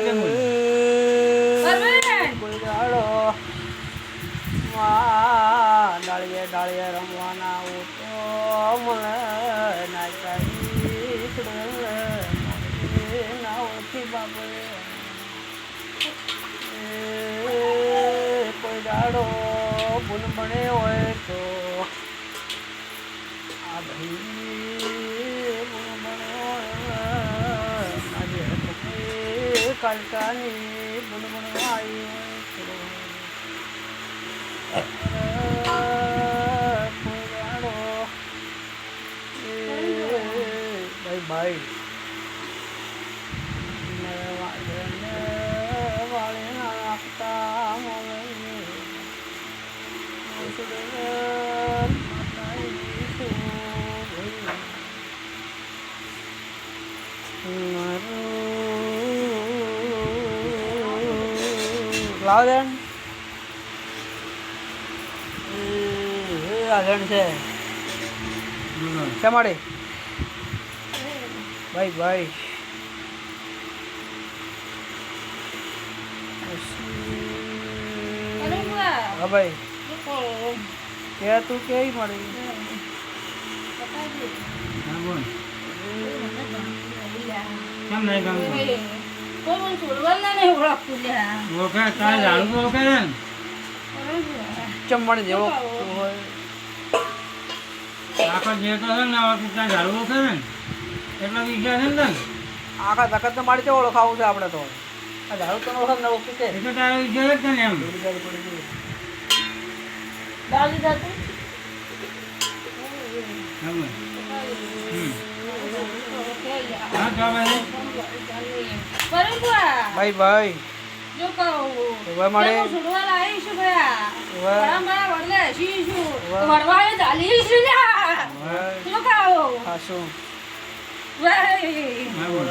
કે મું કોઈ દાડો માં ડાળીએ રમવાના તો મને નાચાઈ ના ઓછી બાબે કોઈ દાડો બુન બને હોય તો આ ભાઈ બુન બને હોય આજે કાલકાની બુન બનવા આવી હોય કોઈ દાડો ભાઈ ભાઈ લાવન આગળ છે ચમાડે ભાઈ ભાઈ હા ભાઈ કે તું કેવી મળી હા બોલ કેમ નહીં ગમતું ઓળખે તારે ઝાડુ તો ઓળખે ને ચમણ જેવો આખો જે તો છે ને ઓળખી તારે ઝાડુ ઓળખે ને એટલો વિચાર છે ને તને આખા તકત તો મારી તો ઓળખાવું છે આપણે તો આ ઝાડુ તો ઓળખ ને ઓળખી છે એ તો તારો વિચાર જ છે ને એમ ડાલી જાતું હા બોલ હા તો ભાઈ ભાઈ ભાઈ જો કહું હવે મળે સુડવા લાવી છું ભયા હવે બડા બડા વડલે હસી છું વડવાએ દાલી છું લ્યા જો કહું ખાસું ભાઈ હા બોલ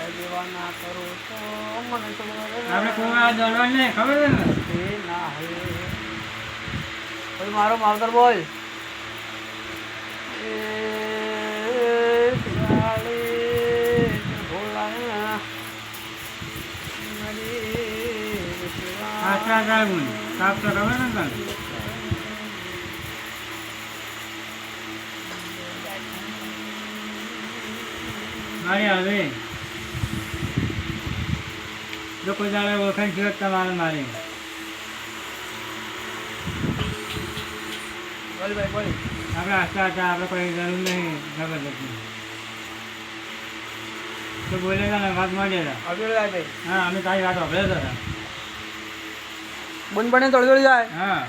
દેવાના કરું તો મને તો આપણે કોઈ આ દોડવાનું નહીં ખબર છે ને ના હવે કોઈ મારો માવતર બોલ આટલા ગાયું સાફ તો ખબર ને તને મારી હવે જો કોઈ દાડે ઓળખાણ છે તમારે મારી બોલ ભાઈ બોલ આપણે આસ્તા હતા આપણે કોઈ જરૂર નહીં જબરદસ્તી તો બોલેલા ને વાત માંડેલા અડોળી જાય ભાઈ હા અમે તારી વાત સાંભળ્યા હતા બુન બને તો અડોળી જાય હા